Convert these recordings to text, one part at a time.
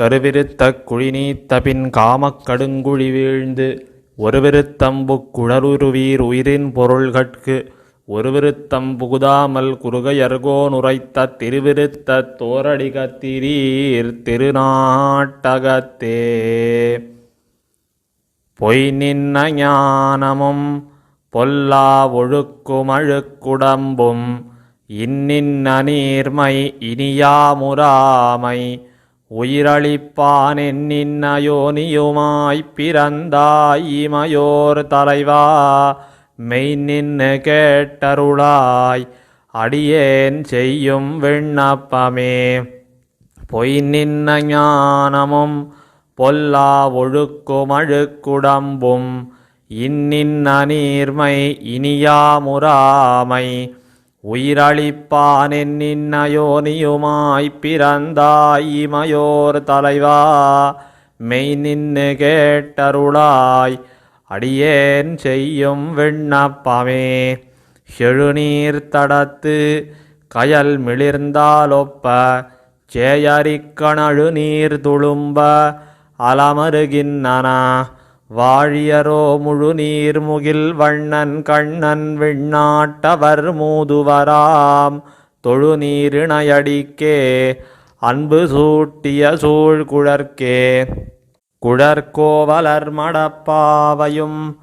கருவிருத்த குழிநீத்த பின் காமக் கடுங்குழி வீழ்ந்து ஒருவிருத்தம்புக் குழறுருவீர் உயிரின் பொருள்கட்கு ஒருவிருத்தம் புகுதாமல் குறுகையர்கோ நுரைத்த திருவிருத்த தோரடிகத்திரீர் திருநாட்டகத்தே. பொய் நின்ன ஞானமும் பொல்லா ஒழுக்குமழுக்குடம்பும் இன்னின்ன நீர்மை இனியாமுராமை உயிரளிப்பான் என்னின்ன யோனியுமாய்ப் பிறந்தாய் இமையோர் தலைவா மெய் நின்னு கேட்டருளாய் அடியேன் செய்யும் விண்ணப்பமே. பொய் நின்ன ஞானமும் பொல்லா ஒழுக்குமழுக்குடம்பும் இன்னின்ன நீர்மை இனியாமுராமை உயிரளிப்பான் என்னின்ன யோனியுமாய்ப் பிறந்தாய் இமையோர் தலைவா மெய் நின்னு கேட்டருளாய் அடியேன் செய்யும் விண்ணப்பமே. செழுநீர் தடத்து கயல் மிளிர்ந்தாலொப்ப சேயரிக்கணழு நீர் துளும்ப அலமருகின்றன வாழியரோ முழுநீர் முகில் வண்ணன் கண்ணன் விண்ணாட்டவர் மூதுவராம் தொழுநீரிணையடிக்கே அன்பு சூட்டிய சூழ்குழற்கே. குழற்கோவலர் மடப்பாவையும்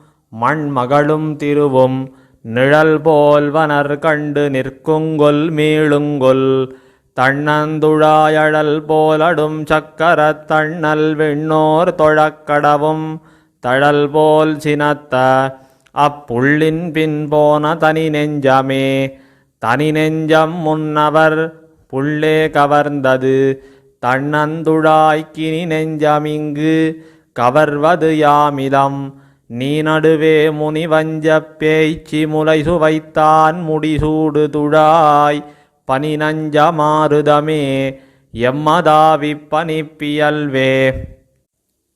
மண்மகளும் திருவும் நிழல் போல்வனர் கண்டு நிற்குங்கொல் மீளுங்கொல் தன்னந்துழாயழல் போலடும் சக்கரத் தண்ணல் விண்ணோர் தொழக்கடவும் தழல் போல் சினத்த அப்புள்ளின் பின் போன தனி நெஞ்சமே. தனி நெஞ்சம் முன்னவர் புள்ளே கவர்ந்தது தன்னந்துழாய்க்கினி நெஞ்சமிங்கு கவர்வது யாமிதம் நீ நடுவே முனிவஞ்சப் பேய்ச்சி முலை சுவைத்தான் முடிசூடு துழாய் பனி நஞ்ச மாறுதமே எம்மதாவிப் பனிப்பியல்வே.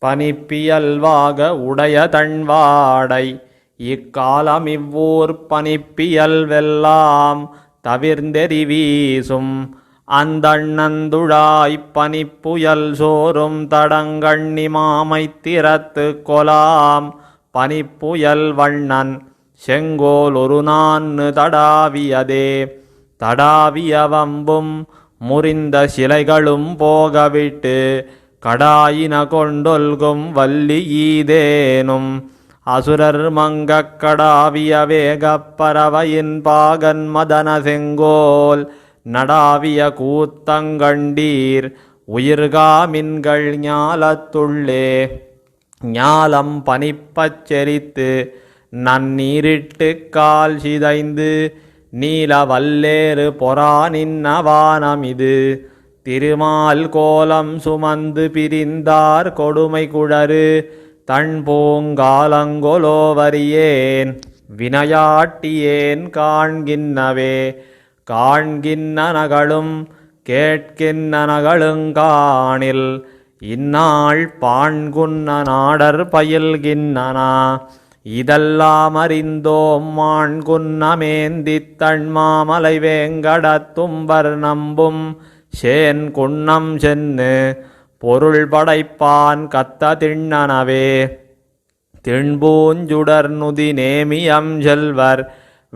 பனிப்பியல்வாக உடைய தன்வாடை இக்காலம் இவ்வூர் பனிப்பியல்வெல்லாம் தவிர்ந்தெறி வீசும் அந்தண்ணந்துழாய்ப் பனிப்புயல் சோறும் தடங்கண்ணி மாமைத்திறத்து கொலாம் பனிப்புயல் வண்ணன் செங்கோல் ஒரு நான்னு தடாவியதே. தடாவிய வம்பும் முறிந்த சிலைகளும் போகவிட்டு கடாயின கொண்டொல்கும் வள்ளி ஈதேனும் அசுரர் மங்கக் கடாவிய வேகப் பறவையின் பாகன் மதன செங்கோல் நடாவிய கூத்தங்கண்டீர் உயிர்காமின்கள் ஞாலத்துள்ளே. ஞாலம் பனிப்பச் செரித்து நன்னீரிட்டு கால் சிதைந்து நீல வல்லேறு பொறா நின்ன வானமிது திருமால் கோலம் சுமந்து பிரிந்தார் கொடுமை குழறு தன் பூங்காலங்கொலோவரியேன் வினையாட்டியேன் காண்கின்னவே. காண்கின்ன நகளும் கேட்கின்ன நகளுங்காணில் இந்நாள் பாண்குன்ன நாடர் பயில்கின்றனா இதெல்லாம் அறிந்தோம் மாண்குன்ன மேந்தித் தண்மாமலை வேங்கடத்தும்பர் நம்பும் சேன் குன்னம் சென்னு பொருள் படைப்பான் கத்த திண்ணனவே. திண்பூஞ்சுடர் நுதி நேமியம் செல்வர்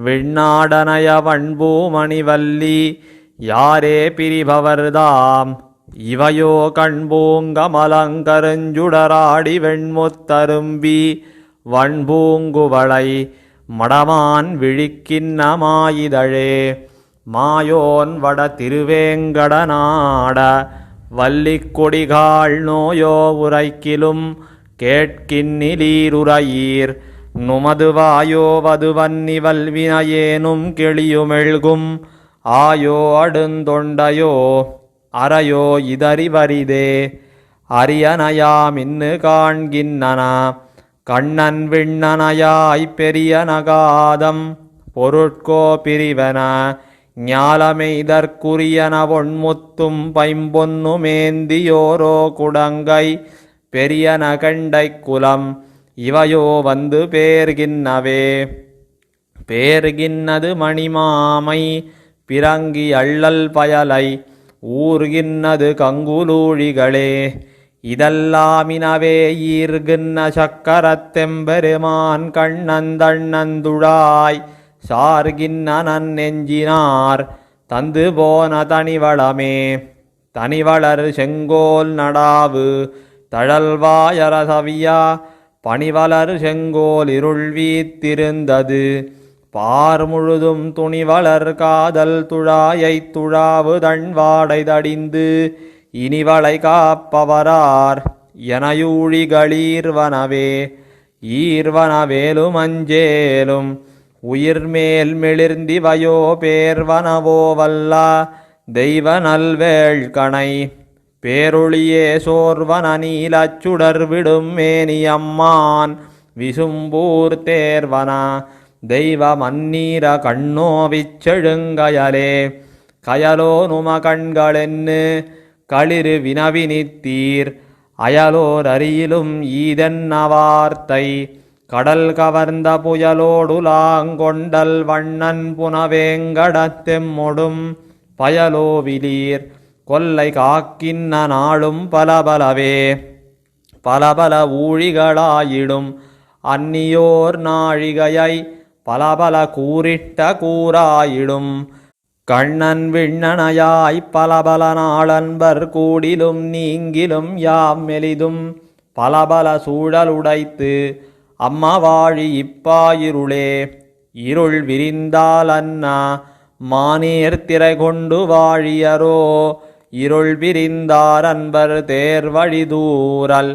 விண்ணாடனய வண்பூமணிவல்லி யாரே பிரிபவர்தாம் இவையோ கண்பூங்கமலங்கருஞ்சுடராடி வெண்முத்தரும்பி வண்பூங்குவளை மடமான் விழிக்கின்ன மாயிதழே. மாயோன் வட திருவேங்கடநாட வல்லிக்கொடிகாள் நோயோ உரைக்கிலும் கேட்கின்னிலீருரையீர் நுமது வாயோ வதுவன்னி வல்வினையேனும் கிளியுமெழ்கும் ஆயோ அடுந்தொண்டையோ அறையோ இதறிவரிதே. அரியனயாமின்னு காண்கின்னன கண்ணன் விண்ணனையாய் பெரியனகாதம் பொருட்கோ பிரிவன ஞாலமெய்தற்குரியன பொன்முத்தும் பைம்பொன்னு மேந்தியோரோ குடங்கை பெரியன கண்டை குலம் இவையோ வந்து பேர்கின்னவே. பேர்கின்னது மணிமாமை பிறங்கி அள்ளல் பயலை ஊர்கின்னது கங்குலூழிகளே. இதெல்லாமினவே ஈர்கின்ன சக்கரத்தெம்பெருமான் கண்ணந்தண்ணந்துழாய் சார்கின்ன நன்னெஞ்சினார் தந்து போன தனிவளமே. தனிவளர் செங்கோல் நடாவு தழல்வாயரசவியா பனிவளர் செங்கோல் இருள் வீத்திருந்தது பார் முழுதும் துணிவளர் காதல் துழாயைத் துழாவு தண்வாடை தடிந்து இனிவளை காப்பவரார் எனயூழிகளீர்வனவே. ஈர்வனவேலும் அஞ்சேலும் உயிர்மேல் மிளிர்ந்திவையோ பேர்வனவோ வல்லா தெய்வ நல்வேள்கணை பேரொளியே சோர்வன நீலச்சுடர் விடும் மேனியம்மான் விசும்பூர் தேர்வன தெய்வ மன்னீர கண்ணோவிச் செழுங்கயலே. கயலோ நும கண்களென்னு களிறு வினவினித்தீர் அயலோர் அரியிலும் ஈதென்ன வார்த்தை கடல் கவர்ந்த புயலோடுலாங்கொண்டல் வண்ணன் புனவேங்கடத்தெம்மொடும் பயலோவிலீர் கொல்லை காக்கின்ன நாளும் பலபலவே. பலபல ஊழிகளாயிடும் அந்நியோர் நாழிகையை பலபல கூறிட்ட கூறாயிடும் கண்ணன் விண்ணனையாய் பலபல நாளன்பர் கூடிலும் நீங்கிலும் யாம் மெலிதும் பலபல சூழலுடைத்து அம்மவாழி இப்பாயிருளே. இருள் விரிந்தால் அன்னா மானீர் திரை கொண்டு வாழியரோ இருள் விரிந்தார் அன்பர் தேர்வழி தூரல்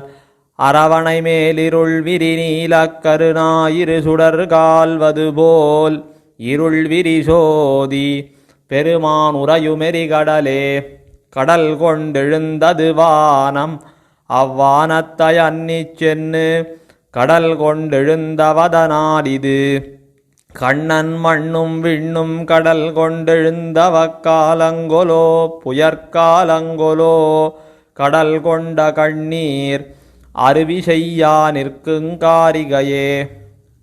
அரவணை மேலிருள் விரி நீலக்கருணாயிரு சுடர் கால்வது போல் இருள் விரி சோதி பெருமான் உறையுமெரி கடலே. கடல் கொண்டெழுந்தது வானம் அவ்வானத்தை அன்னிச் சென்னு கடல் கொண்டெழுந்தவதனாலிது கண்ணன் மண்ணும் விண்ணும் கடல் கொண்டெழுந்தவக்காலங்கொலோ புயற்காலங்கொலோ கடல் கொண்ட கண்ணீர் அருவி செய்யா நிற்குங் காரிகையே.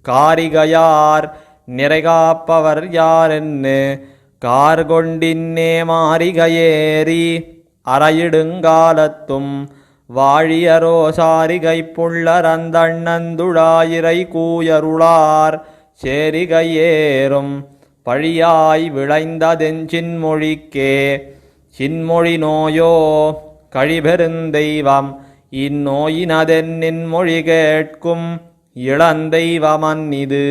காரிகையார் நிறைகாப்பவர் யாரென்னு கார்கொண்டின்னே மாரிகையேறி அறையிடுங்காலத்தும் வாழியரோ சாரிகை புள்ளரந்தண்ணந்துழாயிரை கூயருளார் சேரிகையேறும் பழியாய் விளைந்ததெஞ்சின்மொழிக்கே. சின்மொழி நோயோ கழிபெருந்தெய்வம் இந்நோயினதென்னின் மொழி கேட்கும் இளந்தெய்வமன்னிது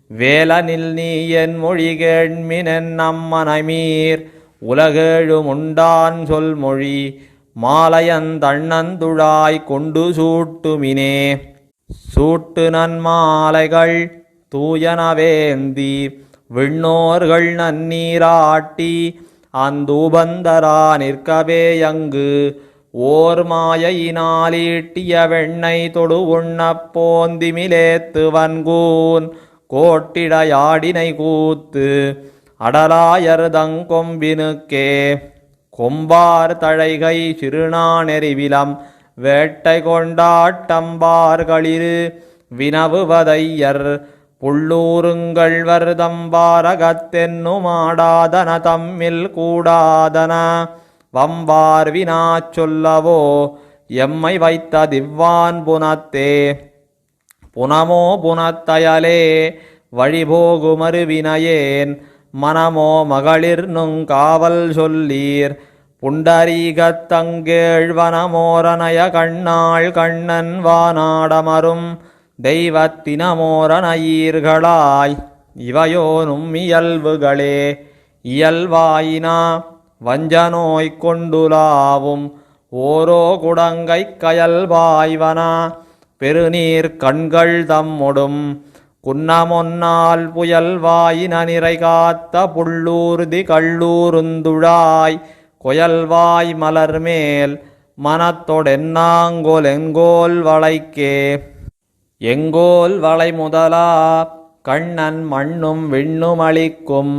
வேலனில் நீ என் மொழி கேட்மினென் நம்மனைமீர் உலகேழுமுண்டான் சொல்மொழி மாலையந்தண்ணந்துழாய் கொண்டு சூட்டுமினே. சூட்டு நன்மாலைகள் தூயனவேந்தி விண்ணோர்கள் நன்னீராட்டி அந்தூபந்தரா நிற்கவே யங்கு ஓர் மாயையினாலீட்டிய வெண்ணை தொடு உண்ணப் போந்திமிலேத்து வன்கூன் கோட்டிடையாடினை கூத்து அடலாயர்தங்கொம்பினுக்கே. கொம்பார் தழைகை சிறுநாணெறிவிலம் வேட்டை கொண்டாட்டம்பார்களிரு வினவுவதையர் புள்ளூருங்கள்வர் தம்பாரகத்தென்னுமாடாதன தம்மில் கூடாதன வம்பார் வினா சொல்லவோ எம்மை வைத்த திவ்வான் புனத்தே. புனமோ புனத்தயலே வழிபோகுமறு வினையேன் மனமோ மகளிர் நுங்காவல் சொல்லீர் புண்டரீகத்தங்கேழ்வனமோரனய கண்ணாள் கண்ணன் வானாடமரும் தெய்வத்தினமோரனயீர்களாய் இவையோனும் இயல்புகளே. இயல்வாயினா வஞ்சநோய் கொண்டுலாவும் ஓரோ குடங்கை கயல்வாய்வனா பெருநீர் கண்கள் தம்மொடும் குன்னமொன்னால் புயல்வாயின நிறை காத்த புள்ளூர்தி கள்ளூருந்துழாய் கொயல்வாய் மலர்மேல் மனத்தொடென்னாங்கோல் எங்கோல் வளைக்கே. எங்கோல் வளை முதலா கண்ணன் மண்ணும் விண்ணும் அளிக்கும்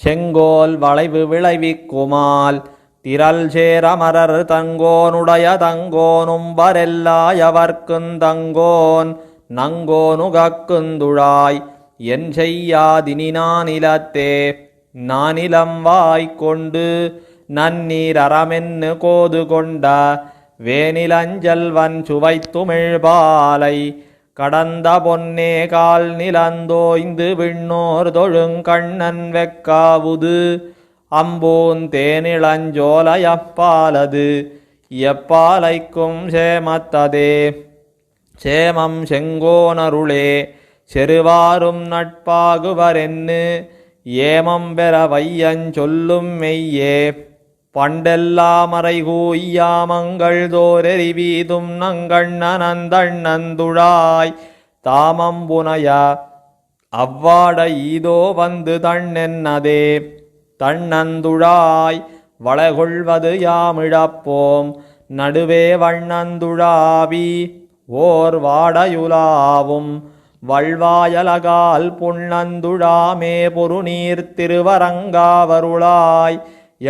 செங்கோல் வளைவு விளைவிக்குமால் திரள் சேரமரர் தங்கோனுடைய தங்கோனும்பரெல்லாயவர்க்குந் தங்கோன் நங்கோனுகக்குந்துழாய் என் செய்யாதினி நானிலத்தே. நானிலம் வாய்க்கொண்டு நன்னீர் அறமென்னு கோது கொண்ட வேனிலஞ்செல்வன் சுவைத்துமிழ்பாலை கடந்த பொன்னே கால் நிலந்தோய்ந்து விண்ணோர் தொழுங்கண்ணன் வெக்காவுது அம்பூன் தேனிளஞ்சோலையப்பாலது எப்பாலைக்கும் சேமத்ததே. சேமம் செங்கோனருளே செருவாரும் நட்பாகுவரென்னு ஏமம் பெற வையஞ்சொல்லும் மெய்யே. பண்டெல்லாமறைகூய்யாமங்கள் தோரெறிவீதும் நங்கண்ணனந்தண்ணந்துழாய் தாமம்புனைய அவ்வாட ஈதோ வந்து தண்ணென்னதே. தண்ணந்துழாய் வளகொள்வது யாமிழப்போம் நடுவே வண்ணந்துழாவி ஓர் வாடையுலாவும் வள்வாயலகால் புண்ணந்துழாமே பொருநீர் திருவரங்காவருளாய்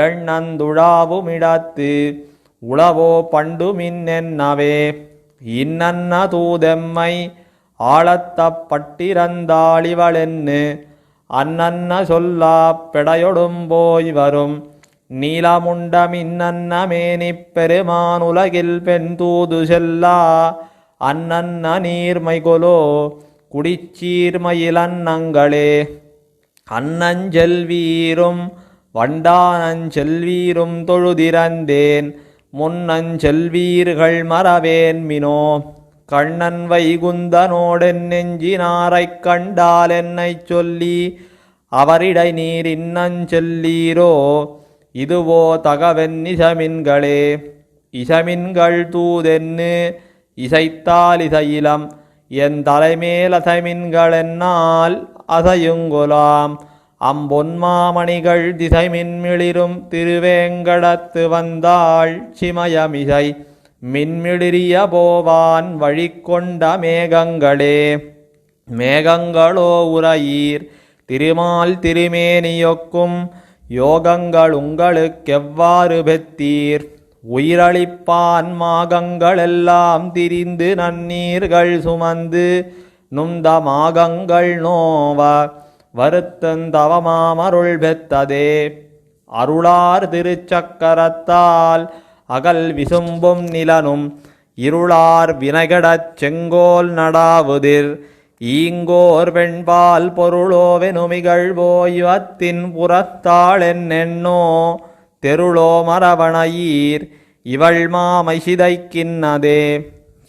எண்ணந்துழாவுமிடத்து உளவோ பண்டுமின்னென்னவே. இன்னன்ன தூதெம்மை ஆளத்தப்பட்டிரந்தாளிவளென்னு அன்னன்ன சொல்லாப் பெடையொடும் போய் வரும் நீலமுண்ட மின்னன்ன மேனிப் பெருமானுலகில் பெண் தூது செல்லா அன்னன்ன நீர்மைகொலோ குடிச்சீர்மயிலன்னங்களே. அன்னஞ்செல்வீரும் வண்டானஞ்செல்வீரும் தொழுதிறந்தேன் முன்னஞ்செல்வீர்கள் மறவேன் மினோ. கண்ணன் வைகுந்தனோடென் நெஞ்சினாரைக் கண்டால் என்னைச் சொல்லி அவரிடை நீர் இன்னஞ்செல்லீரோ. இதுவோ தகவென் இசமின்களே. இசமின்கள் தூதென்னு இசைத்தால் இசையிலம் என் தலைமேல் அசைமின்களென்னால் அசையுங்கொலாம். அம்பொன்மாமணிகள் திசைமின்மிளிரும் திருவேங்கடத்து வந்தாள் சிமயமிசை மின்மிளிரிய போவான் வழிகொண்ட மேகங்களே. மேகங்களோ உரையீர் திருமால் திருமேனியொக்கும் யோகங்கள் உங்களுக்கெவ்வாறு பெத்தீர். உயிரளிப்பான் மாகங்களெல்லாம் திரிந்து நன்னீர்கள் சுமந்து நுந்த மாகங்கள் நோவ வருத்தந்தவமாமருள் பெத்ததே. அருளார் திருச்சக்கரத்தால் அகல் விசும்பும் நிலனும் இருளார் வினைகடச் செங்கோல் நடாவுதிர் ஈங்கோர் வெண்பால் பொருளோவெனுமிகள் போய்வத்தின் புறத்தாளென்னென்னோ தெருளோ மரவணையீர் இவள் மாமை சிதைக்கின்னதே.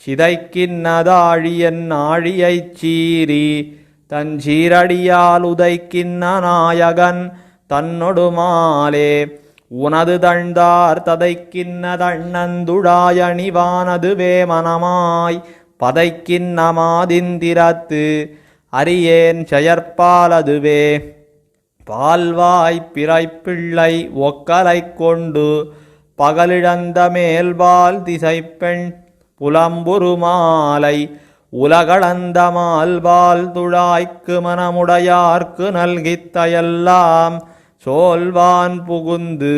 சிதைக்கின்னதாழியன் ஆழியைச் சீறி தன் சீரடியால் உதைக்கின்ன நாயகன் தன்னொடுமாலே உனது தழ்ந்தார் ததைக்கின்ன தண்ணந்துழாயணிவானது வேமனமாய் பதைக்கின்ன மாதிந்திரத்து அரியேன் செயற்பாலதுவே. பால்வாய் பிறைப்பிள்ளை ஒக்கலைக் கொண்டு பகலிழந்த மேல்பால் திசைப்பெண் புலம்புரு மாலை உலகளந்த மால்பால் துழாய்க்கு மனமுடையார்க்கு நல்கித்தயெல்லாம் சோல்வான் புகுந்து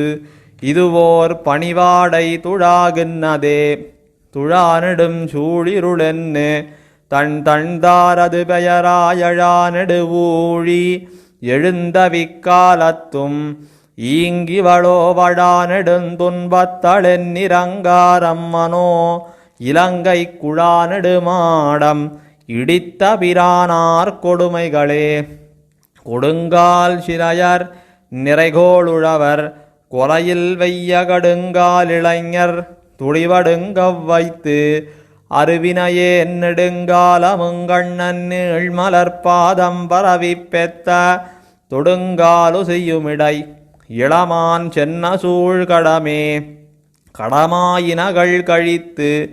இதுவோர் பணிவாடை துழாகின்னதே. துழானெடும் சூழிருளென்னு தன் தண்தாரது பெயராயழானெடுவூழி எழுந்த விக்காலத்தும் ஈங்கிவளோ வடானெடுந்துன்பத்தளென்னிரங்காரம்மனோ இலங்கை குழானெடுமாடம் இடித்த பிரானார் கொடுமைகளே. கொடுங்கால் சிலையர் நிறைகோளுழவர் கொலையில் வெய்ய கடுங்கால் இளைஞர் துடிவடுங்கவ் வைத்து அருவினையே நெடுங்காலமுங்கண்ணன் நீழ்மலர்பாதம் பரவி பெத்த தொடுங்காலு செய்யுமிடை இளமான் சென்ன சூழ் கடமே. கடமாயினகள் கழித்து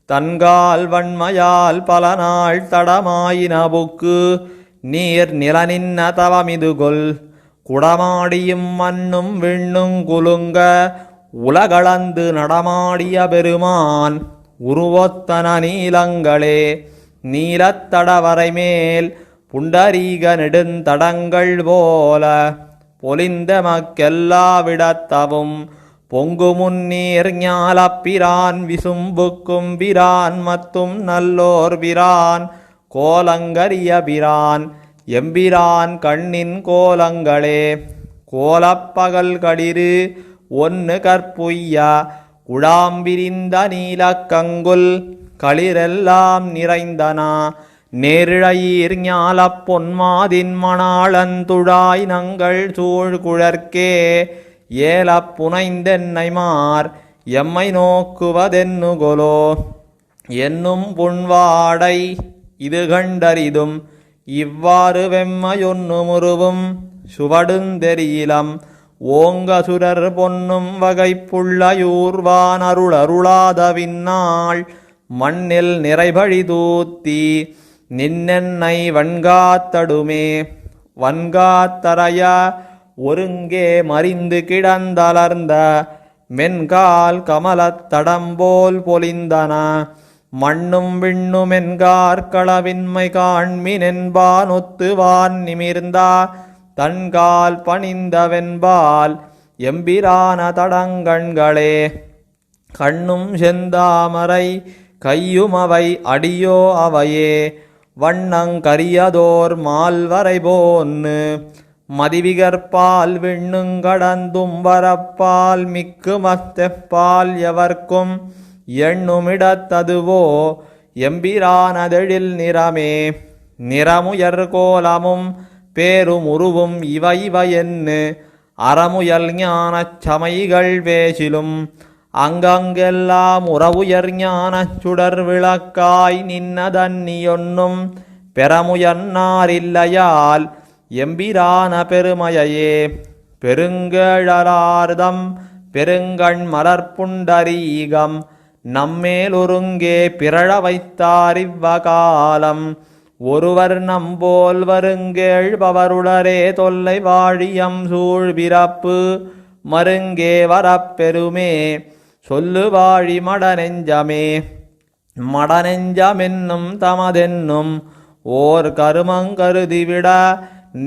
தன்கால் வன்மையால் பல நாள் தடமாயின புக்கு நீர் நிலனின்ன தவமிதுகொல் குடமாடியும் மண்ணும் விண்ணும் குலுங்க உலகளந்து நடமாடிய பெருமான் உருவொத்தன நீலங்களே. நீலத்தடவரை மேல் புண்டரீக நெடுந்தடங்கள் போல பொலிந்தமக்கெல்லா விடத்தவும் பொங்கு முன்னீர் ஞாலப்பிரான் விசும்புக்கும் பிரான் மத்தும் நல்லோர் பிரான் கோலங்கரிய பிரான் எம்பிரான் கண்ணின் கோலங்களே. கோலப்பகல் களிறு ஒன்னு கற்புய்ய குழாம்பிரிந்த நீலக்கங்குல் களிரெல்லாம் நிறைந்தன நேரிழையீர் ஞாலப் பொன்மாதின் மணாளந்துழாய் நங்கள் சூழ் குழற்கே ஏலப் புனைந்தென்னைமார் எம்மை நோக்குவதென்னுகொலோ என்னும் புண்வாடை இது கண்டரிதும் இவ்வாறு வெம்மையொன்னு முருவும் சுவடுந்தெரியிலம் ஓங்கசுரர் பொன்னும் வகைப்புள்ளையூர்வான் அருளருளாத விண்ணாள் மண்ணில் நிறைபழி தூத்தி நின்னென்னை வன்காத்தடுமே வன்காத்தரைய ஒருங்கே மறிந்து கிடந்தலர்ந்த மென்கால் கமலத் தடம்போல் பொலிந்தன மண்ணும் விண்ணுமென்கார்களவின்மை காண்மினென்பான் ஒத்துவான் நிமிர்ந்தா தன்கால் பணிந்தவென்பால் எம்பிரான தடங்கண்களே கண்ணும் செந்தாமரை கையுமவை அடியோ அவையே வண்ணங்கரியதோர் மால்வரை போன்னு மதிவிகற்பால் விண்ணுங்கடந்தும் வரப்பால் மிக்கு மத்தெப்பால் எவர்க்கும் எண்ணுமிடத்ததுவோ எம்பிரானதெழில் நிறமே நிறமுயர் கோலமும் பேருமுருவும் இவையென்னு அறமுயல் ஞானச் சமைகள் வேசிலும் அங்கங்கெல்லாம் உறவுயர் ஞானச் சுடர் விளக்காய் நின்னதன்னியொன்னும் பெறமுயன்னாரில்லையால் எம்பிரான பெருமையே பெருங்கழலார்தம் பெருங்கண் மலர்ப்புண்டரீகம் நம்மேலொருங்கே பிறழ வைத்தாரிவ்வகாலம் ஒருவர் நம்போல் வருங்கேழ்பவருளரே தொல்லை வாழியம் சூழ்பிறப்பு மருங்கே வரப்பெருமே சொல்லு வாழி மடநெஞ்சமே மடநெஞ்சமென்னும் தமதென்னும் ஓர் கருமங்கருதிவிட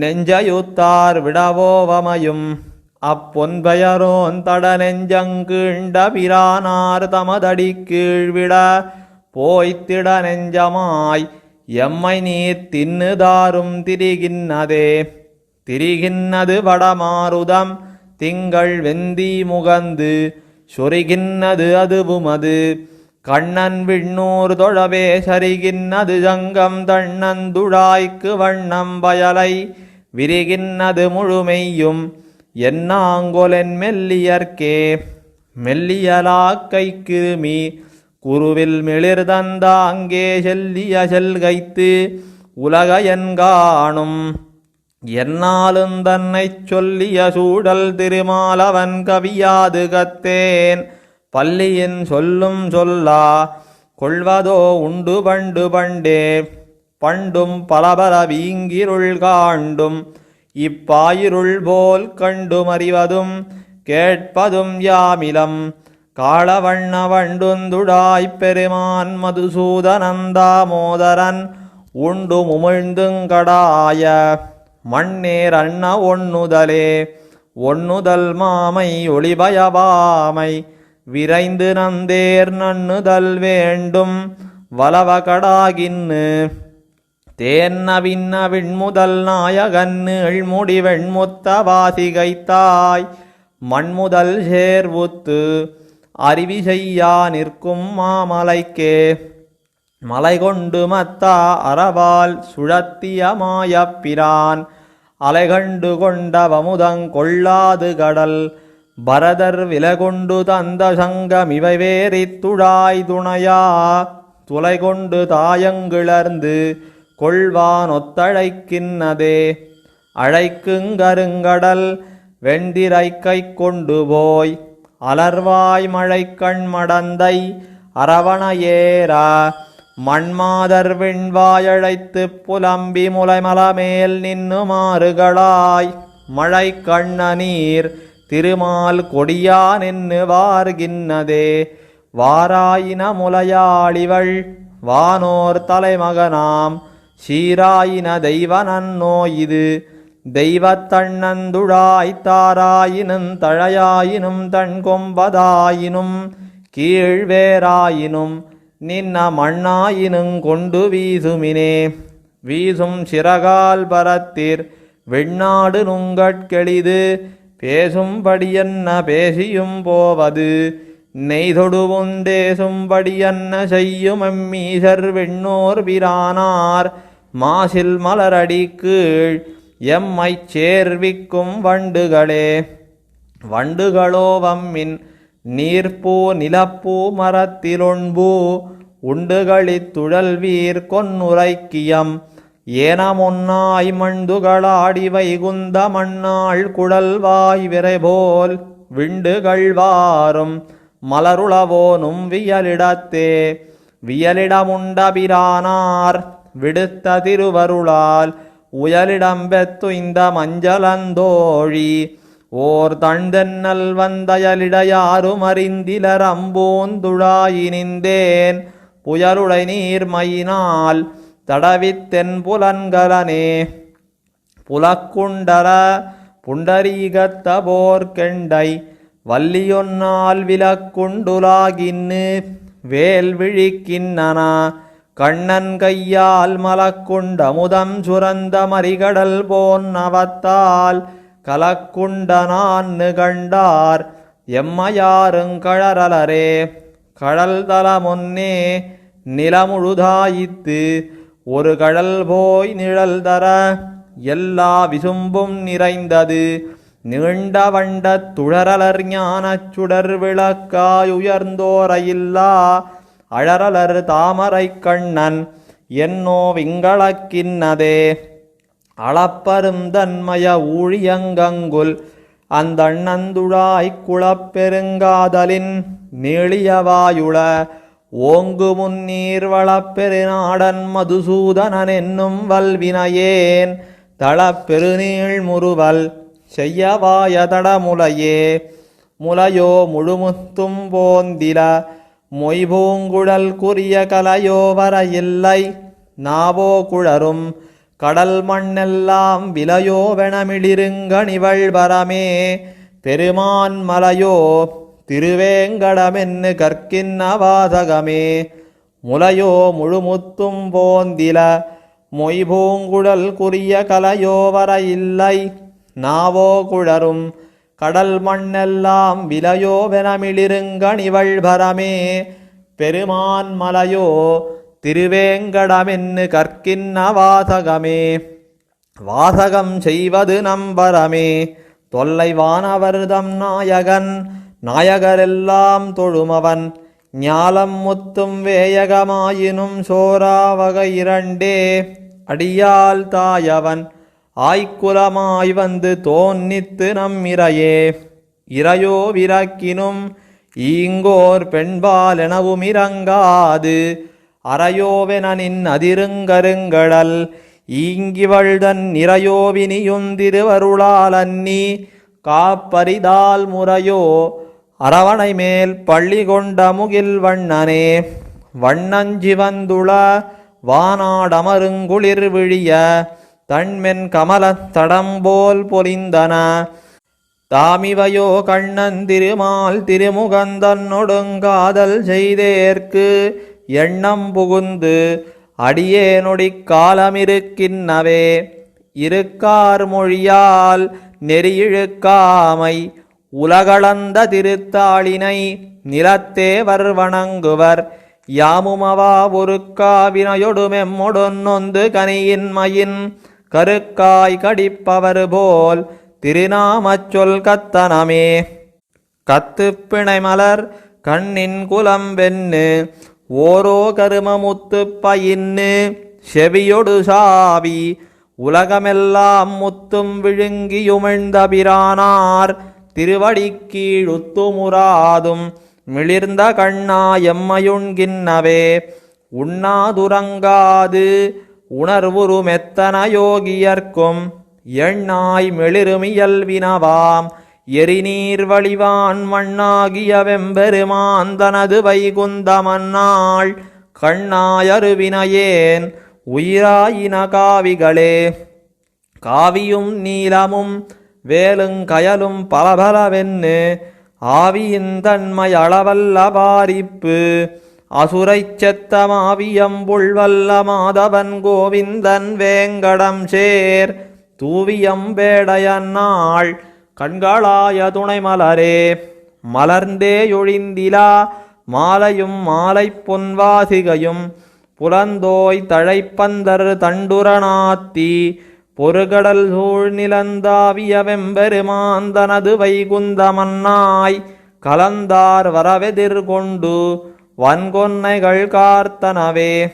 நெஞ்சயுத்தார் விடவோவமையும் அப்பொன்பெயரோன் தடநெஞ்சங்கீண்ட பிரானார் தமதடி கீழ்விட போய்த்திட நெஞ்சமாய் எம்மை நீர் தின்னுதாரும் திரிகின்னது வடமாருதம் திங்கள் வெந்தி முகந்து சொரிகின்னது அதுவுமது கண்ணன் விண்ணூர் தொழவே சரிகின்னது ஜங்கம் தண்ணந்துழாய்க்கு வண்ணம் வயலை விரிகின்னது முழுமெய்யும் என்னாங்கொலென் மெல்லியர்க்கே மெல்லியலாக்கை கிருமி குருவில் மிளிர்தந்தாங்கே செல்லிய செல்கைத்து உலகையன்காணும் என்னாலும் தன்னைச் சொல்லிய சூடல் திருமாலவன் கவியாது கத்தேன் பள்ளியின் சொல்லும் சொல்லா கொள்வதோ உண்டு பண்டு பண்டே பண்டும் பலபல வீங்கிருள் காண்டும் இப்பாயிருள் போல் கண்டும் அறிவதும் கேட்பதும் யாமிலம் காளவண்ண வண்டுந்துடாய்ப் பெருமான் மதுசூதனந்தாமோதரன் உண்டு உமிழ்ந்துங்கடாய மண்ணேர் அண்ண ஒண்ணுதல் மாமை ஒளிபயவாமை விரைந்து நந்தேர் நண்ணுதல் வேண்டும் வலவகடாகின்னு தேன்னவின்ன விண்முதல் நாயகன்னு எழ்முடி வெண்முத்த வாசிகைத்தாய் மண்முதல் சேர்வுத்து அறிவி செய்யா நிற்கும் மாமலைக்கே மலை கொண்டு மத்தா அறவால் சுழத்திய மாயப்பிரான் அலைகண்டு கொண்டவமுதங்கொள்ளாது கடல் பரதர் விலகொண்டு தந்த சங்கமிவை வேறித்துழாய் துணையா துளை கொண்டு தாயங்கிளர்ந்து கொள்வான் ஒத்தழைக்கின்னதே அழைக்குங்கருங்கடல் வெண்டிரைக்கை கொண்டு போய் அலர்வாய் மழைக்கண் மடந்தை அரவண ஏறா மண்மாதர் விண்வாயழைத்து புலம்பி முலைமலமேல் நின்னு மாறுகளாய் மழை கண்ண நீர் திருமால் கொடியா நின்னு வார்கின்னதே வாராயின முலையாளிவள் வானோர் தலைமகனாம் சீராயின தெய்வ நன்னோ இது தெய்வத்தண்ணந்துழாய்த்தாராயினும் தழையாயினும் தன் கொம்பதாயினும் கீழ்வேராயினும் நின்ன மண்ணாயினுங் கொண்டு வீசுமினே வீசும் சிறகால் பரத்திர் வெண்ணாடு நுங்கட்கெளிது பேசும்படியன்ன பேசியும் போவது நெய்தொடுவுந்தேசும்படியன்ன செய்யும் எம்மீசர் விண்ணோர் பிரானார் மாசில் மலரடி கீழ் எம்மைச் சேர்விக்கும் வண்டுகளே. வண்டுகளோ வம்மின் நீர்ப்பூ நிலப்பூ மரத்திலொன்பூ உண்டுகளித் துழல்வீர் கொன்னுரைக்கியம் ஏனமொன்னாய் மண்டுகளாடி வைகுந்த மண்ணாள் குழல்வாய் விரைபோல் விண்டுகள் வாரும் மலருளவோனும் வியலிடத்தே. வியலிடமுண்டபிரானார் விடுத்த திருவருளால் உயலிடம் பெத்துய்ந்த மஞ்சளந்தோழி ஓர் தண்டென்னல் வந்தயலிடையாரும் அறிந்திலர் அம்பூந்துழாயினிந்தேன் புயலுடை நீர்மையினால் தடவித்தென் புலன்கலனே. புலக்குண்டர புண்டரீகத்த போர்க்கெண்டை வல்லியொன்னால் விலக்குண்டுலாகின்னு வேல் விழிக்கின்னன கண்ணன் கையால் மலக்குண்ட முதம் சுரந்த மறிகடல் போன்னவத்தால் கலக்குண்ட நான் கண்டார் எம்மையாருங்கழறலரே. கழல் தலமொன்னே நிலமுழுதாயித்து ஒரு கழல் போய் நிழல் தர எல்லா விசும்பும் நிறைந்தது நீண்ட வண்டத் துழறலர் ஞானச் சுடர் விளக்காயுயர்ந்தோரையில்லா அழறலர் தாமரை கண்ணன் என்னோ விங்களக்கின்னதே. அளப்பரும் தன்மய ஊழியங்கங்குல் அந்தண்ணந்துழாய்க் குளப்பெருங்காதலின் நீளியவாயுள ஓங்கு முன்னீர் வளப்பெருநாடன் மதுசூதனன் என்னும் வல்வினையேன் தளப்பெருநீள் முறுவல் செய்யவாய தடமுலையே. முலையோ முழுமுத்தும் போந்தில மொய்பூங்குழல் குறிய கலையோ வர இல்லை நாவோ குழரும் கடல் மண்ணெல்லாம் விலையோ வெணமிளிருங்கணிவள் வரமே. பெருமான் மலையோ திருவேங்கடமென்னு கற்கின்ன வாசகமே. முலையோ முழுமுத்தும் போந்தில மொய்பூங்குழல் குறிய கலையோ வர இல்லை நாவோ குழரும் கடல் மண்ணெல்லாம் விலையோ வெனமிளிருங்கணிவள் பரமே. பெருமான் மலையோ திருவேங்கடமென்னு கற்கின்ன வாசகமே. வாசகம் செய்வது நம்பரமே தொல்லை வானவர்தம் நாயகன் நாயகரெல்லாம் தொழுமவன் ஞாலம் முத்தும் வேயகமாயினும் சோராவகை இரண்டே அடியால் தாயவன் ஆய்க்குலமாய் வந்து தோன்னித்து நம்மிரையே. இறையோ விரக்கினும் ஈங்கோர் பெண்பால் எனவும் இறங்காது அறையோவெனின் அதிருங்கருங்கடல் ஈங்கிவள்தன் நிறையோவினியுந்திருவருளால் அன்னி காப்பரிதால் முறையோ அரவணை மேல் பள்ளி கொண்ட முகில் வண்ணனே. வண்ணஞ்சி வந்துள வானாடமருங்குளிர் விழிய தன்மென் கமலத் தடம்போல் பொலிந்தன தாமிவையோ கண்ணன் திருமால் திருமுகந்தன்னொடுங்காதல் செய்தேற்கு எண்ணம் புகுந்து அடியே நொடிக் காலமிருக்கின்னவே. இருக்கார் மொழியால் நெறியிழுக்காமை உலகளந்த திருத்தாளினை நிலத்தேவர் வணங்குவர் யாமுமவா ஒருக்காவினையொடுமெம்மொடொன்னொந்து கனியின்மையின் கருக்காய் கடிப்பவர் போல் திருநாமச் சொல் கத்தனமே. கத்துப்பிணை மலர் கண்ணின் குலம் வென்னு ஓரோ கருமமுத்து பயின்னு செவியொடு சாவி உலகமெல்லாம் முத்தும் விழுங்கியுமிழ்ந்த பிரானார் திருவடிக்கீழுத்துமுறாதும் மிளிர்ந்த கண்ணா எம்மையுண்கின்னவே. உண்ணாதுறங்காது உணர்வுரு மெத்தன யோகியர்க்கும் எண்ணாய் மெளிருமியல்வினவாம் எரிநீர் வழிவான் மண்ணாகிய வெம்பெருமான் தனது வைகுந்த மன்னாள் கண்ணாயருவினையேன் உயிராயின காவிகளே. காவியும் நீலமும் வேலுங்கயலும் பலபலவென்னு ஆவியின் தன்மை அளவல்ல பாரிப்பு அசுரைச் செத்த மாவியம்புள்வல்ல மாதவன் கோவிந்தன் வேங்கடம் சேர் தூவியம் வேடையன்னாள் கண்களாய துணை மலரே. மலர்ந்தேயொழிந்திலா மாலையும் மாலை பொன்வாசிகையும் புலந்தோய் தழைப்பந்தர் தண்டுரணாத்தி பொறுகடல் சூழ் நிலந்தாவிய வெம்பெருமாந்தனது வைகுந்தமன்னாய் கலந்தார் வரவெதிர்கொண்டு வன்கொன்னைகள் கார்த்தனவே.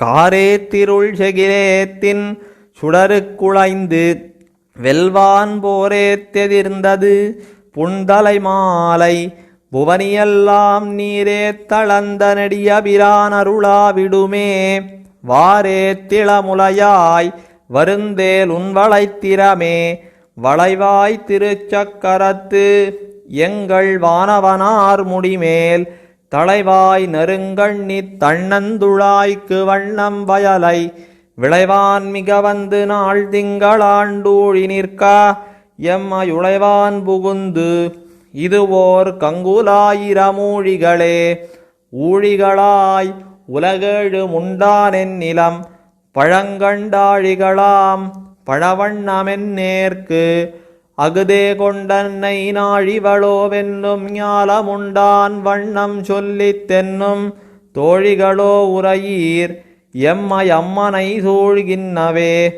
காரேத்திருள் செகிரேத்தின் சுடருக்குழைந்து வெல்வான் போரேத்தெதிர்ந்தது புண்டலை மாலை புவனியெல்லாம் நீரே தளந்த நெடியபிரான் அருளாவிடுமே. வாரேத்திளமுலையாய் வருந்தேல் உன்வளைத்திறமே வளைவாய் திருச்சக்கரத்து எங்கள் வானவனார் முடிமேல் தலைவாய் நறுங்கண்ணித் தண்ணந்துழாய்க்கு வண்ணம் வயலை விளைவான் மிக வந்து நாள் திங்களாண்டூழி நிற்க எம்மையுளைவான் புகுந்து இதுவோர் கங்குலாயிரமூழிகளே. ஊழிகளாய் உலகேழு முண்டானென் நிலம் பழங்கண்டாழிகளாம் பழவண்ணமென் நேர்க்கு அகுதே கொண்டன்னை நாழிவளோவென்னும் ஞாலமுண்டான் வண்ணம் சொல்லித் தென்னும் தோழிகளோ உரையீர் எம்மை அம்மனை சூழ்கின்னவே.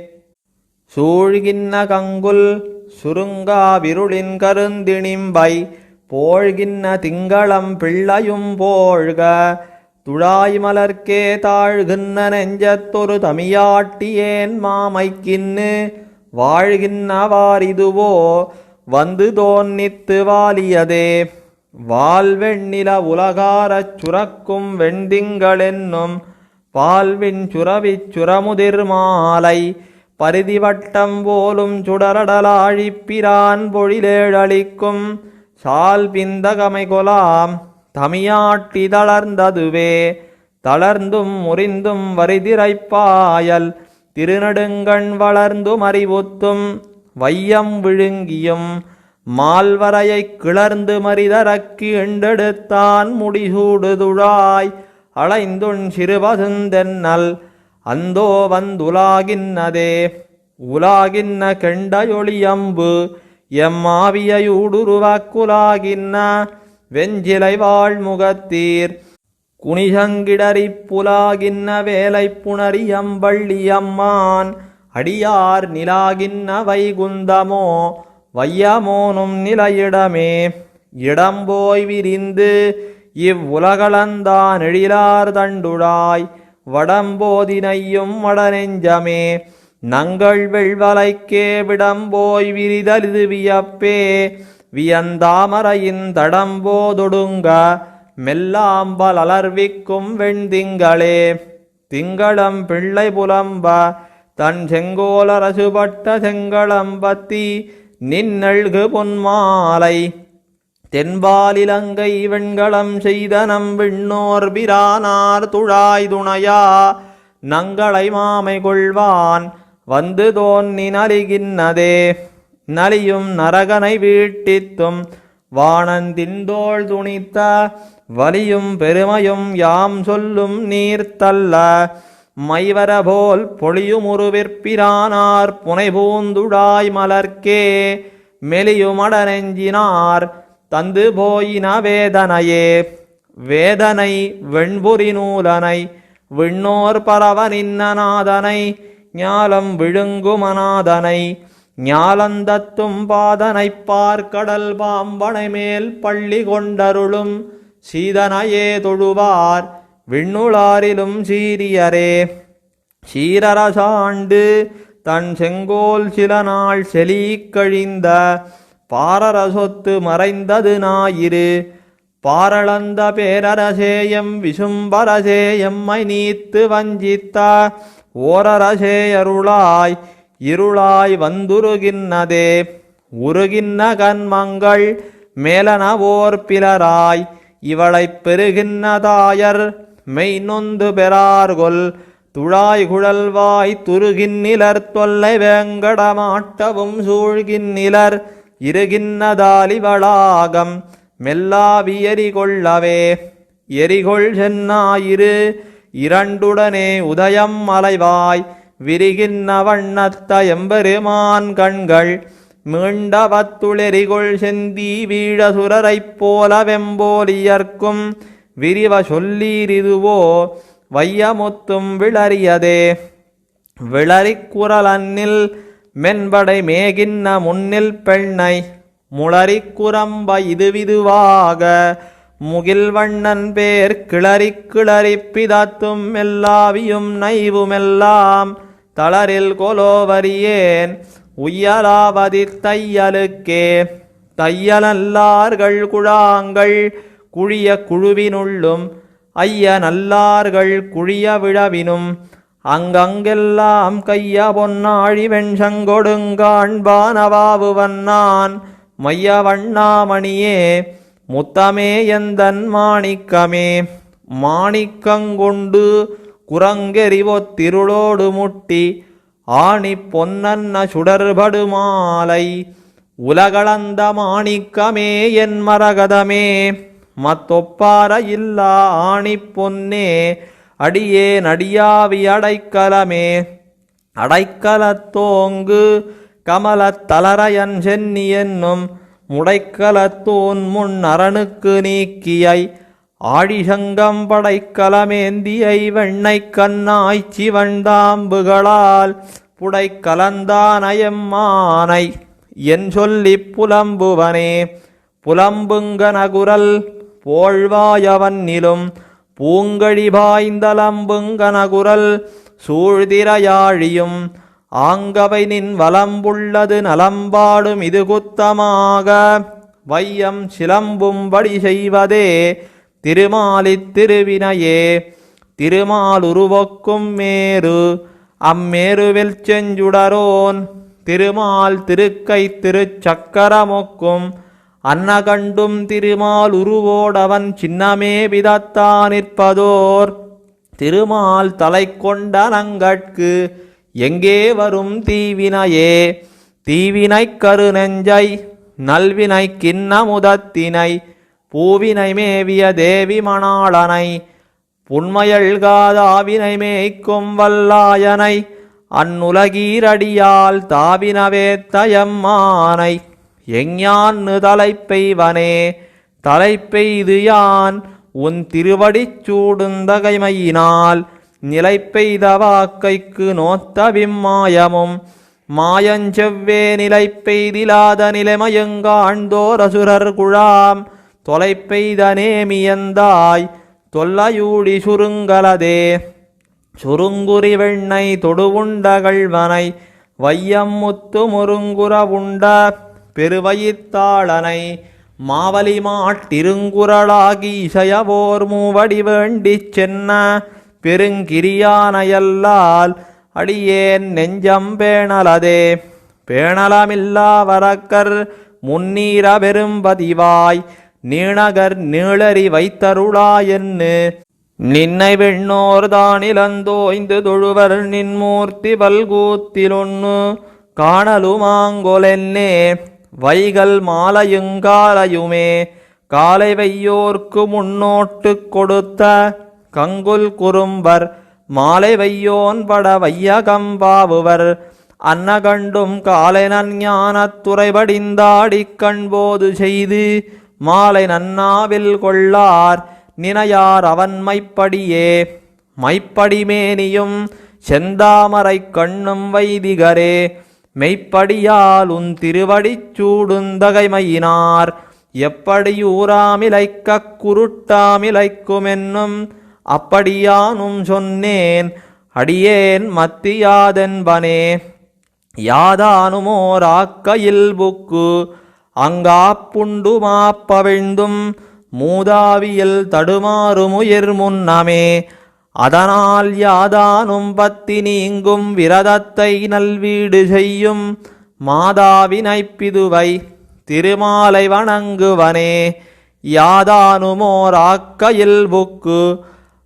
சூழ்கின்ன கங்குல் சுருங்கா விருளின் கருந்திணிம்பை போழ்கின்ன திங்களம் பிள்ளையும் போழ்க துழாய் மலர்க்கே தாழ்கின்ன நெஞ்சத்தொரு தமியாட்டியேன் மாமைக்கின்னு வாழ்கின்ன வாரிதுவோ வந்து தோன்னித்து வாலியதே. வால்வெண்ணில உலகாரச் சுரக்கும் வெண்திங்களென்னும் பால்வின் சுரவிச் சுரமுதிர் மாலை பரிதிவட்டம் போலும் சுடரடலாழிப்பிரான் பொழிலேழளிக்கும் சால் பிந்தகமை கொலாம் தமியாட்டி தளர்ந்ததுவே. தளர்ந்தும் முறிந்தும் வரிதிரைப்பாயல் திருநடுங்கண் வளர்ந்தும் அறிவுத்தும் வையம் விழுங்கியும் மால்வரையைக் கிளர்ந்து மரிதரக்கி எண்டெடுத்தான் முடிசூடுதுழாய் அளைந்துண் சிறுபசுந்தென்னல் அந்தோ வந்துலாகின்னதே. உலாகின்ன கெண்டயொளியம்பு எம்மாவியூடுருவக்குலாகின்ன வெஞ்சிலை வாழ்முகத்தீர் குனிசங்கிடரிப் புலாகின்ன வேலை புணரியம்பள்ளியம்மான் அடியார் நிலாகின்ன வைகுந்தமோ வையமோனும் நிலையிடமே. இடம்போய் விரிந்து இவ்வுலகளந்தான் எழிலார் தண்டுழாய் வடம்போதினையும் வடநெஞ்சமே. நங்கள் வெள்வலைக்கே விடம்போய் விரிதலிது வியப்பே வியந்தாமரையின் தடம்போதொடுங்க மெல்லாம்பல் அலர்விக்கும் வெண்திங்களே. திங்களம் பிள்ளை புலம்ப தன் செங்கோலரசுபட்ட செங்களம்பத்தி நின்னழ்கு பொன்மாலை தென்பாலிலங்கை வெண்களம் செய்தனம் விண்ணோர் பிரானார் துழாய் துணையா நங்களை மாமை கொள்வான் வந்து தோன்னி நலிகின்னதே. நலியும் நரகனை வீட்டித்தும் வானந்தின்தோள் துணித்த வலியும் பெருமையும் யாம் சொல்லும் நீர்த்தல்ல மைவரபோல் பொழியுமுருவிற்பிரானார் புனைபூந்துழாய் மலர்க்கே மெலியுமடனெஞ்சினார் தந்து போயின வேதனையே. வேதனை வெண்புரி நூலனை விண்ணோர் பரவ நின்னநாதனை ஞாலம் விழுங்குமநாதனை ஞாலந்தத்தும் பாதனை பார்க்கடல் பாம்பனை மேல் பள்ளி கொண்டருளும் சீதனையே தொழுவார் விண்ணுளாரிலும் சீரியரே. சீரரசாண்டு தன் செங்கோல் சில நாள் செலீக்கழிந்த பாரரசொத்து மறைந்தது ஞாயிறு பாரளந்த பேரரசேயம் விசும்பரசேயம்மை நீத்து வஞ்சித்த ஓரரசேயருளாய் இருளாய் வந்துருகின்னதே. உருகின்ன கண்மங்கள் மேலனவோர் பிலராய் இவளைப் பெருகின்ன தாயர் மெய் நொந்து பெறார்கொல் துழாய் குழல்வாய் துருகின்னிலர் தொல்லை வேங்கடமாட்டவும் சூழ்கின்னிலர் இருகின்னதாலிவளாகம் மெல்லாவி எரிகொள்ளவே. எரிகொள் சென்னாயிரு இரண்டுடனே உதயம் மலைவாய் விரிகின்ன வண்ணத்த எம்பெருமான் கண்கள் மீண்டவத்துளெரிகொள் செந்தி வீழசுரரைப் போல வெம்போலியர்க்கும் விரிவ சொல்லீரிதுவோ வையமுத்தும் விளரியதே. விளரிக் குரலன்னில் மென்படை மேகின்ன முன்னில் பெண்ணை முளரிக் குரம்ப இதுவிதுவாக முகில்வண்ணன் பேர் கிளறிக் கிளறிப் பிதத்தும் எல்லாவியும் நைவுமெல்லாம் தளரில் கொலோவரியேன் உய்யலாவதி தையலுக்கே. தையலல்லார்கள் குழாங்கள் குழிய குழுவினுள்ளும் ஐய நல்லார்கள் குழிய விழவினும் அங்கங்கெல்லாம் கைய பொன்னாழி வெண்சங்கொடுங்காண்பானவாவு வண்ணான் மைய வண்ணாமணியே முத்தமே எந்தன் மாணிக்கமே. மாணிக்கங்கொண்டு குரங்கெறிவொத்திருளோடு முட்டி ஆணி பொன்னன்ன சுடர்படு மாலை உலகளந்த மாணிக்கமே என் மரகதமே. மத்தொப்பார இல்லா ஆணி பொன்னே அடியே நடியாவி அடைக்கலமே. அடைக்கலத்தோங்கு கமலத் தளரையன் சென்னி என்னும் முடைக்கலத்தோன் முன் அரணுக்கு நீக்கியை ஆழிசங்கம் படைக்கலமேந்தியை வெண்ணை கண்ணாய் சிவண்டாம்புகளால் புடைக்கலந்தானயம்மானை என் சொல்லிப் புலம்புவனே. புலம்புங்கனகுரல் போழ்வாயவன்னிலும் பூங்கழி பாய்ந்தலம்புங்கனகுரல் சூழ்திரையாழியும் ஆங்கவை நின் வலம்புள்ளது நலம்பாடும் இது குத்தமாக வையம் சிலம்பும்படி செய்வதே திருமாலித் திருவினையே. திருமாலுருவொக்கும் மேரு அம்மேருவில் செஞ்சுடரோன் திருமால் திருக்கை திருச்சக்கரமொக்கும் அன்னகண்டும் திருமால் உருவோடவன் சின்னமே விதத்தானிற்பதோர் திருமால் தலை கொண்ட நங்கட்கு எங்கே வரும் தீவினையே. தீவினை கருநெஞ்சை நல்வினை கிண்ணமுதத்தினை பூவினை மேவிய தேவி மணாளனை புன்மையல்காதாவினை மேய்க்கும் வல்லாயனை அந்நுலகீரடியால் தாவினவே தயம்மானை எஞ்ஞான்னு தலைப்பெய்வனே. தலைப்பெய்து யான் உன் திருவடிச் சூடுந்தகைமையினால் நிலைப்பெய்த வாக்கைக்கு நோத்த விம்மாயமும் மாயஞ்செவ்வே நிலைப்பெய்திலாத நிலைமயங்காண்தோரசுரர் குழாம் தொலைப்பெய்த நேமியந்தாய் தொல்லையூடி சுருங்கலதே. சுருங்குரி வெண்ணை தொடுவுண்டகழ்வனை வையம் முத்து முருங்குறவுண்ட பெருவயித்தாளனை மாவலி மாட்டிருங்குரலாகி இசையவோர் மூவடி வேண்டிச் சென்ன பெருங்கிரியானையல்லால் அடியேன் நெஞ்சம் பேணலதே. பேணலமில்லா வரக்கர் முன்னீர பெரும்பதிவாய் நீணகர் நீளறி வைத்தருளாயென்னு நின்னை வெண்ணோர் தானிலந்தோய்ந்து தொழுவர் நின்மூர்த்தி பல்கூத்திலொன்னு காணலுமாங்கொலென்னே. வைகள் மாலையுங்காலையுமே காலை வையோர்க்கு முன்னோட்டு கொடுத்த கங்குல் குறும்பர் மாலை வையோன் பட வையகம்பாவுவர் அன்னகண்டும் காலை நஞ்ஞானத் துறைபடிந்தாடிக் கண்போது செய்து மாலை நன்னாவில் கொள்ளார் நினையார் அவன் மைப்படியே. மைப்படிமேனியும் செந்தாமரை கண்ணும் வைதிகரே மெய்ப்படியால் உன் திருவடிச் சூடுந்தகைமையினார் எப்படியூராமிலைக்கக் குருட்டாமிலைக்குமென்னும் அப்படியானும் சொன்னேன் அடியேன் மத்தியாதென்பனே. யாதானுமோர் ஆக்கையில் புக்கு அங்காப்புண்டு மாப்பவிழ்ந்தும் மூதாவியில் தடுமாறுமுயிர் முன்னமே. அதனால் யாதானும் பத்தி நீங்கும் விரதத்தை நல்வீடு செய்யும் மாதாவினைப்பிதுவை திருமாலை வணங்குவனே. யாதானுமோர் ஆக்கையில் புக்கு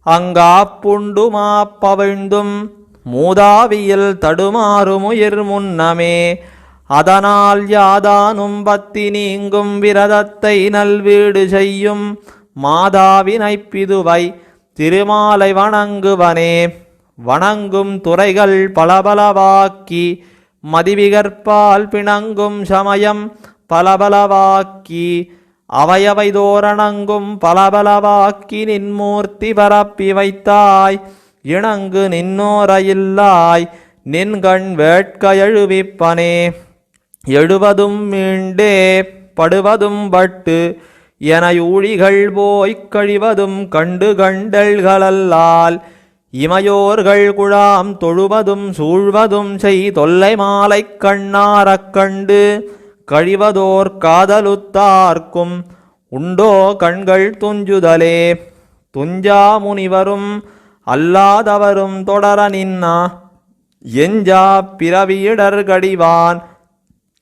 அங்காப்புண்டு மாப்பவிழ்ந்தும் மூதாவியில் தடுமாறுமுயிர் முன்னமே. அதனால் யாதானும் பத்தி நீங்கும் விரதத்தை நல்வீடு செய்யும் மாதாவினைப்பிதுவை திருமாலை வணங்குவனே. வணங்கும் துறைகள் பலபலவாக்கி மதிவிகற்பால் பிணங்கும் சமயம் பலபலவாக்கி அவையவை தோரணங்கும் பலபலவாக்கி நின்மூர்த்தி பரப்பி வைத்தாய் இணங்கு நின்னோரையில்லாய் நின்கண் வேட்க எழுவிப்பனே. எழுவதும் மீண்டே படுவதும் பட்டு என ஊழிகள் போய்க் கழிவதும் கண்டு கண்டல்களல்லால் இமையோர்கள் குழாம் தொழுவதும் சூழ்வதும் செய் தொல்லை மாலை கண்ணாரக் கண்டு கழிவதோர் காதலுத்தார்க்கும் உண்டோ கண்கள் துஞ்சுதலே. துஞ்சா முனிவரும் அல்லாதவரும் தொடர நின்னா எஞ்சா பிறவியிடர் கடிவான்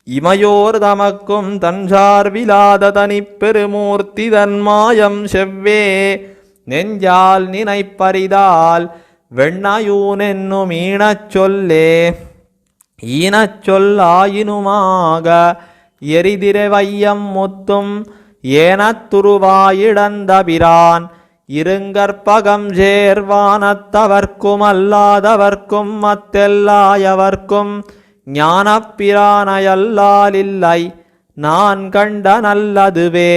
இமையோர் தமக்கும் தன் சார்பிலாத தனிப்பெருமூர்த்தி தன்மாயம் செவ்வே. நெஞ்சால் நினைப்பரிதால் வெண்ணயூனென்னும் ஈனச் சொல்லே. ஈனச் சொல்லாயினுமாக எரிதிரை வையம் முத்தும் ஏனத்துருவாயிடந்தபிரான் இருங்கற்பகம் சேர்வானத்தவர்க்கும் அல்லாதவர்க்கும் மத்தெல்லாயவர்க்கும் ஞானப்பிரானையல்லாலில்லை நான் கண்ட நல்லதுவே.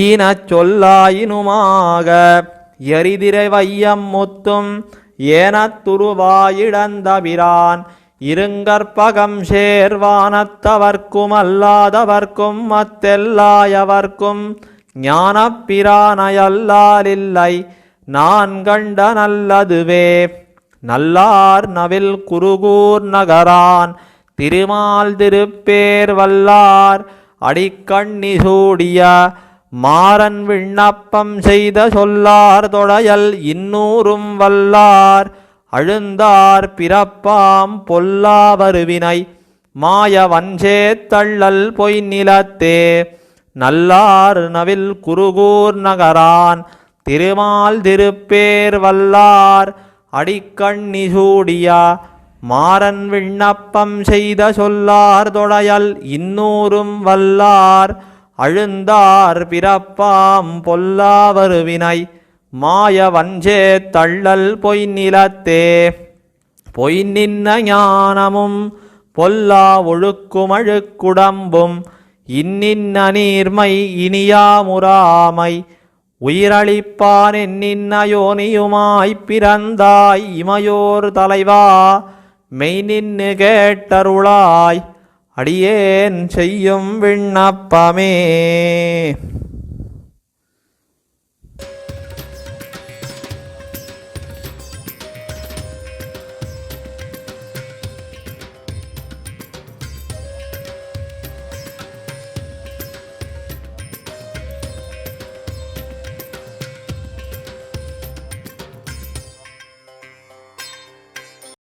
ஈனச் சொல்லாயினுமாக எரிதிரை வையம் முத்தும் ஏனத்துருவாயிடந்தபிரான் இருங்கற்பகம் சேர்வானத்தவர்க்கும் அல்லாதவர்க்கும் மத்தெல்லாயவர்க்கும் ஞானப்பிரானையல்லாலில்லை நான் கண்ட நல்லதுவே. நல்லார் நவில் குருகூர் நகரான் திருமால் திருப்பேர் வல்லார் அடிக்கண்ணி சூடிய மாறன் விண்ணப்பம் செய்த சொல்லார் தொடையல் இன்னூரும் வல்லார் அழுந்தார் பிறப்பாம் பொல்லா வருவினை மாய வஞ்சேத்தள்ளல் பொய் நிலத்தே. நல்லார் நவில் குருகூர் நகரான் திருமால் திருப்பேர் வல்லார் அடிக்கண்ணி சூடிய மாறன் விண்ணப்பம் செய்த சொல்லார் தொடையல் இன்னூரும் வல்லார் அழுந்தார் பிறப்பாம் பொல்லா வருவினை மாய வஞ்சே தள்ளல் பொய் நிலத்தே. பொய் நின்ன ஞானமும் பொல்லா ஒழுக்குமழுக்குடம்பும் இன்னின்ன நீர்மை இனியா முறாமை உயிரளிப்பான் என்னின்ன யோனியுமாய்ப் பிறந்தாய் இமையோர் தலைவா மெய் நின்னு கேட்டருளாய் அடியேன் செய்யும் விண்ணப்பமே.